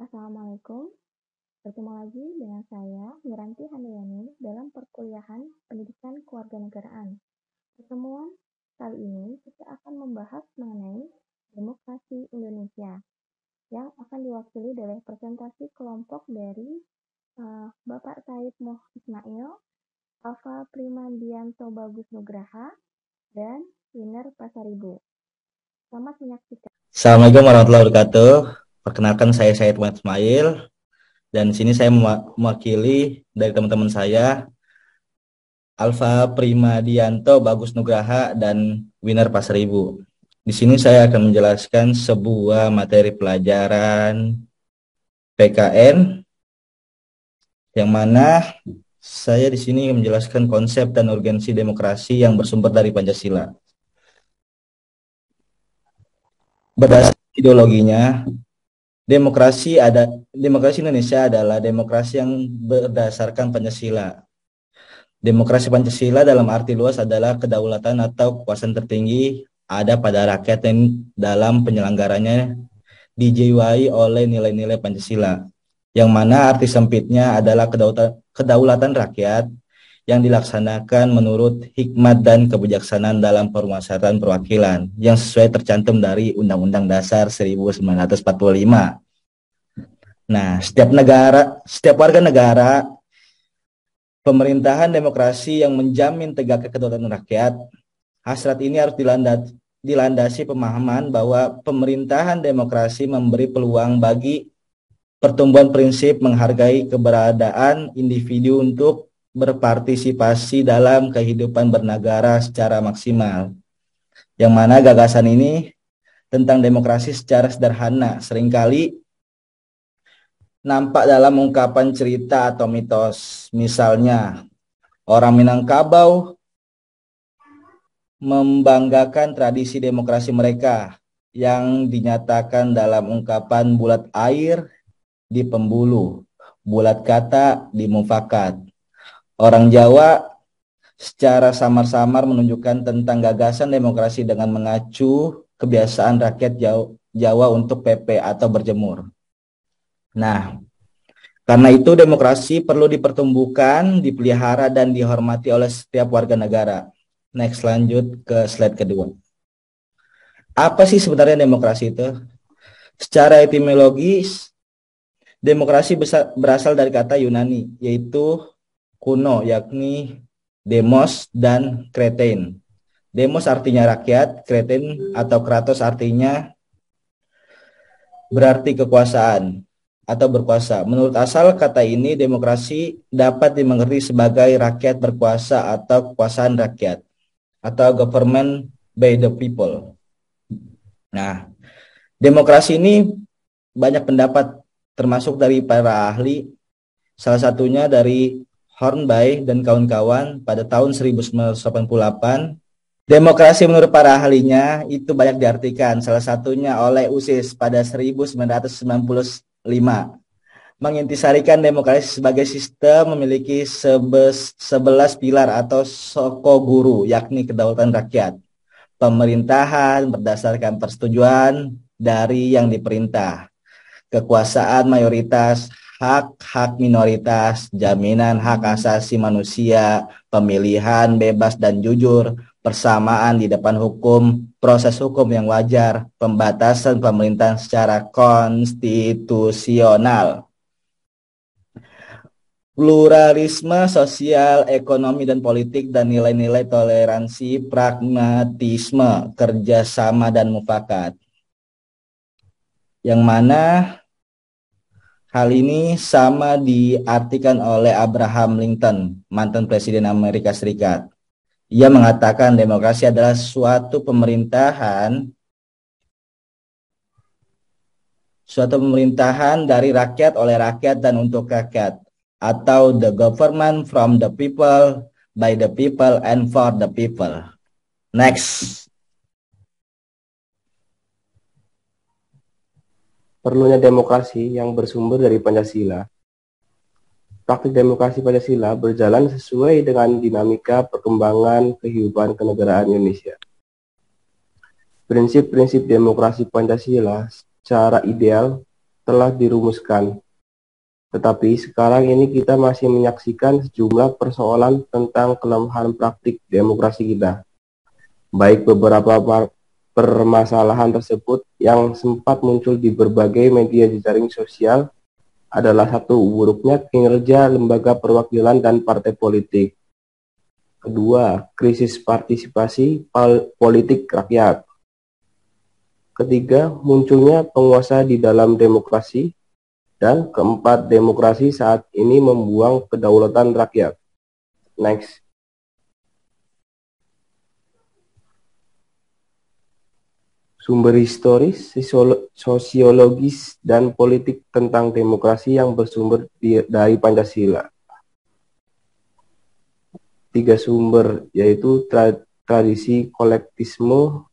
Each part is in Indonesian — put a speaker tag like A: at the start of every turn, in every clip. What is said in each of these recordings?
A: Assalamualaikum, bertemu lagi dengan saya, Miranti Handayani, dalam perkuliahan Pendidikan Kewarganegaraan. Pertemuan kali ini kita akan membahas mengenai demokrasi Indonesia yang akan diwakili oleh presentasi kelompok dari Bapak Said Moh Ismail, Alfa Primandianto Bagus Nugraha, dan Winer Pasaribu. Selamat menyaksikan.
B: Assalamualaikum warahmatullahi wabarakatuh. Perkenalkan saya Said Muhammad Ismail dan di sini saya mewakili dari teman-teman saya Alfa Primadianto Bagus Nugraha dan Winner Pasaribu. Di sini saya akan menjelaskan sebuah materi pelajaran PKN yang mana saya di sini menjelaskan konsep dan urgensi demokrasi yang bersumber dari Pancasila. Berdasarkan ideologinya, demokrasi Indonesia adalah demokrasi yang berdasarkan Pancasila. Demokrasi Pancasila dalam arti luas adalah kedaulatan atau kekuasaan tertinggi ada pada rakyat yang dalam penyelenggaranya dijiwai oleh nilai-nilai Pancasila. Yang mana arti sempitnya adalah kedaulatan rakyat yang dilaksanakan menurut hikmat dan kebijaksanaan dalam permusyawaratan perwakilan yang sesuai tercantum dari Undang-Undang Dasar 1945. Nah, setiap warga negara, pemerintahan demokrasi yang menjamin tegaknya kedaulatan rakyat, hasrat ini harus dilandasi pemahaman bahwa pemerintahan demokrasi memberi peluang bagi pertumbuhan prinsip menghargai keberadaan individu untuk berpartisipasi dalam kehidupan bernegara secara maksimal. Yang mana gagasan ini tentang demokrasi secara sederhana seringkali nampak dalam ungkapan cerita atau mitos. Misalnya, orang Minangkabau membanggakan tradisi demokrasi mereka yang dinyatakan dalam ungkapan bulat air di pembuluh, bulat kata di mufakat. Orang Jawa secara samar-samar menunjukkan tentang gagasan demokrasi dengan mengacu kebiasaan rakyat Jawa untuk PP atau berjemur. Nah, karena itu demokrasi perlu dipertumbuhkan, dipelihara, dan dihormati oleh setiap warga negara. Next, lanjut ke slide kedua. Apa sih sebenarnya demokrasi itu? Secara etimologis, demokrasi berasal dari kata Yunani, yaitu kuno, yakni demos dan kretein. Demos artinya rakyat, kretein atau kratos artinya berarti kekuasaan atau berkuasa. Menurut asal kata ini, demokrasi dapat dimengerti sebagai rakyat berkuasa atau kekuasaan rakyat atau government by the people. Nah, demokrasi ini banyak pendapat termasuk dari para ahli, salah satunya dari Hornby dan kawan-kawan pada tahun 1988. Demokrasi menurut para ahlinya itu banyak diartikan, salah satunya oleh USIS pada 1995. Mengintisarikan demokrasi sebagai sistem memiliki 11 pilar atau soko guru, yakni kedaulatan rakyat, pemerintahan berdasarkan persetujuan dari yang diperintah, kekuasaan mayoritas, hak-hak minoritas, jaminan hak asasi manusia, pemilihan bebas dan jujur, persamaan di depan hukum, proses hukum yang wajar, pembatasan pemerintahan secara konstitusional, pluralisme sosial, ekonomi dan politik, dan nilai-nilai toleransi, pragmatisme, kerjasama, dan mufakat. Yang mana hal ini sama diartikan oleh Abraham Lincoln, mantan Presiden Amerika Serikat. Ia mengatakan demokrasi adalah suatu pemerintahan dari rakyat, oleh rakyat, dan untuk rakyat, atau the government from the people, by the people, and for the people. Next.
C: Perlunya demokrasi yang bersumber dari Pancasila. Praktik demokrasi Pancasila berjalan sesuai dengan dinamika perkembangan kehidupan kenegaraan Indonesia. Prinsip-prinsip demokrasi Pancasila secara ideal telah dirumuskan. Tetapi sekarang ini kita masih menyaksikan sejumlah persoalan tentang kelemahan praktik demokrasi kita. Baik beberapa permasalahan tersebut yang sempat muncul di berbagai media jejaring sosial adalah satu, buruknya kinerja lembaga perwakilan dan partai politik. Kedua, krisis partisipasi politik rakyat. Ketiga, munculnya penguasa di dalam demokrasi. Dan keempat, demokrasi saat ini membuang kedaulatan rakyat. Next. Sumber historis, sosiologis, dan politik tentang demokrasi yang bersumber dari Pancasila. 3 sumber, yaitu tradisi kolektisme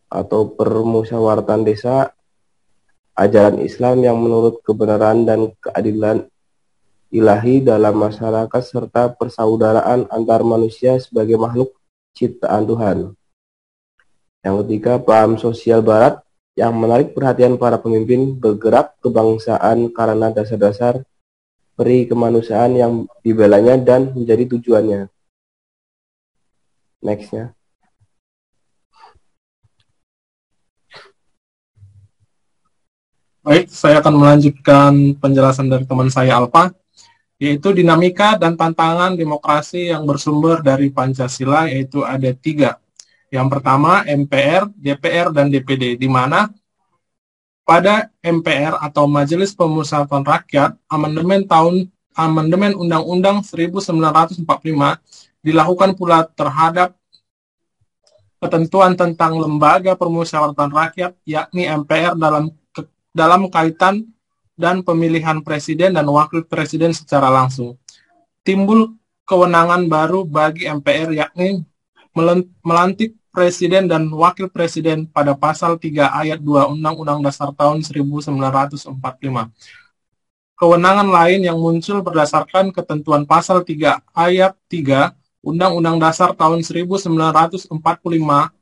C: atau permusyawaratan desa, ajaran Islam yang menurut kebenaran dan keadilan ilahi dalam masyarakat, serta persaudaraan antar manusia sebagai makhluk ciptaan Tuhan. Yang ketiga, paham sosial barat yang menarik perhatian para pemimpin bergerak kebangsaan karena dasar-dasar peri kemanusiaan yang dibelanya dan menjadi tujuannya. Next-nya.
D: Baik, saya akan melanjutkan penjelasan dari teman saya Alfa, yaitu dinamika dan tantangan demokrasi yang bersumber dari Pancasila, yaitu ada 3. Yang pertama, MPR, DPR, dan DPD, di mana pada MPR atau Majelis Pemusyawaratan Rakyat, amandemen Undang-Undang 1945 dilakukan pula terhadap ketentuan tentang lembaga permusyawaratan rakyat, yakni MPR dalam kaitan dan pemilihan presiden dan wakil presiden secara langsung. Timbul kewenangan baru bagi MPR, yakni melantik presiden dan wakil presiden pada pasal 3 ayat 2 Undang-Undang Dasar tahun 1945. Kewenangan lain yang muncul berdasarkan ketentuan pasal 3 ayat 3 Undang-Undang Dasar tahun 1945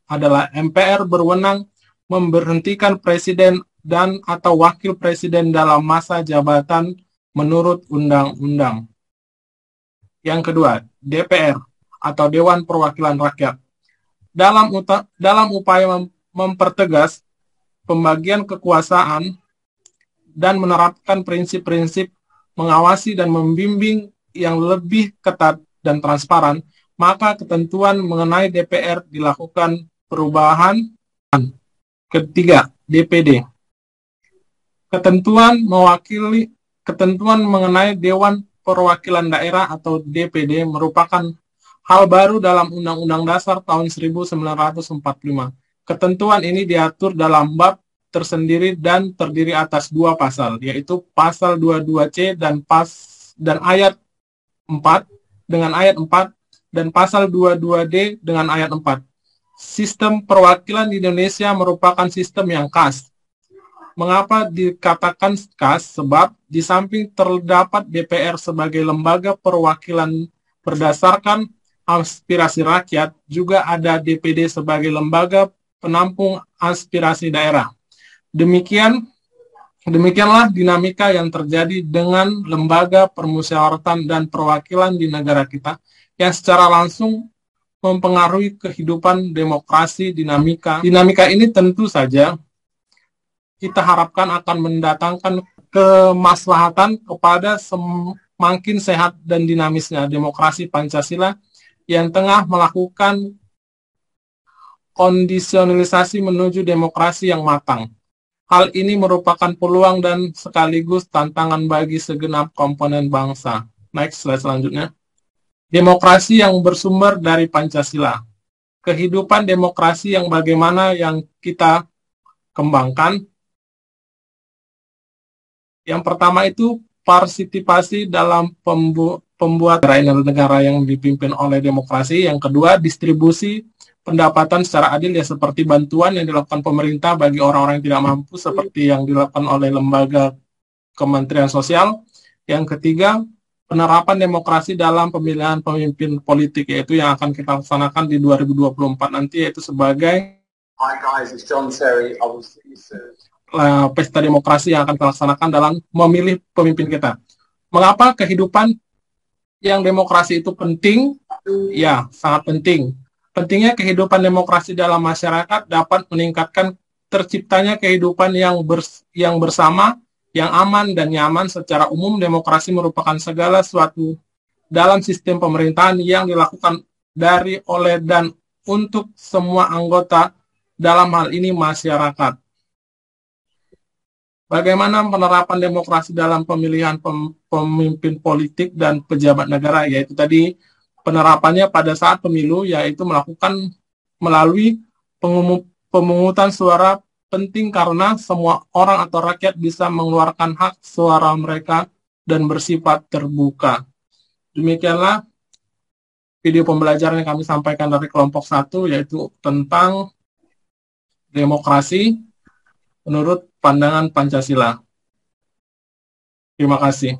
D: adalah MPR berwenang memberhentikan presiden dan atau wakil presiden dalam masa jabatan menurut undang-undang. Yang kedua, DPR atau Dewan Perwakilan Rakyat. Dalam upaya mempertegas pembagian kekuasaan dan menerapkan prinsip-prinsip mengawasi dan membimbing yang lebih ketat dan transparan, maka ketentuan mengenai DPR dilakukan perubahan. Ketiga, DPD. Ketentuan mengenai Dewan Perwakilan Daerah atau DPD merupakan hal baru dalam Undang-Undang Dasar tahun 1945. Ketentuan ini diatur dalam bab tersendiri dan terdiri atas 2 pasal, yaitu pasal 22C dan ayat 4 dengan ayat 4 dan pasal 22D dengan ayat 4. Sistem perwakilan di Indonesia merupakan sistem yang khas. Mengapa dikatakan khas? Sebab di samping terdapat DPR sebagai lembaga perwakilan berdasarkan aspirasi rakyat, juga ada DPD sebagai lembaga penampung aspirasi daerah. Demikianlah dinamika yang terjadi dengan lembaga permusyawaratan dan perwakilan di negara kita, yang secara langsung mempengaruhi kehidupan demokrasi. Dinamika ini tentu saja kita harapkan akan mendatangkan kemaslahatan kepada semakin sehat dan dinamisnya demokrasi Pancasila yang tengah melakukan kondisionalisasi menuju demokrasi yang matang. Hal ini merupakan peluang dan sekaligus tantangan bagi segenap komponen bangsa. Next, slide selanjutnya. Demokrasi yang bersumber dari Pancasila. Kehidupan demokrasi yang bagaimana yang kita kembangkan. Yang pertama itu partisipasi dalam pembuatan negara yang dipimpin oleh demokrasi. Yang kedua, distribusi pendapatan secara adil, ya seperti bantuan yang dilakukan pemerintah bagi orang-orang yang tidak mampu seperti yang dilakukan oleh lembaga Kementerian Sosial. Yang ketiga, penerapan demokrasi dalam pemilihan pemimpin politik, yaitu yang akan kita laksanakan di 2024 nanti, yaitu sebagai pesta demokrasi yang akan kita laksanakan dalam memilih pemimpin kita. Mengapa kehidupan yang demokrasi itu penting? Ya, sangat penting. Pentingnya kehidupan demokrasi dalam masyarakat dapat meningkatkan terciptanya kehidupan yang bersama, yang aman dan nyaman. Secara umum, demokrasi merupakan segala sesuatu dalam sistem pemerintahan yang dilakukan dari, oleh, dan untuk semua anggota, dalam hal ini masyarakat. Bagaimana penerapan demokrasi dalam pemilihan pemimpin politik dan pejabat negara, yaitu tadi penerapannya pada saat pemilu, yaitu melakukan melalui pemungutan suara penting karena semua orang atau rakyat bisa mengeluarkan hak suara mereka dan bersifat terbuka. Demikianlah video pembelajaran yang kami sampaikan dari kelompok 1, yaitu tentang demokrasi menurut pandangan Pancasila. Terima kasih.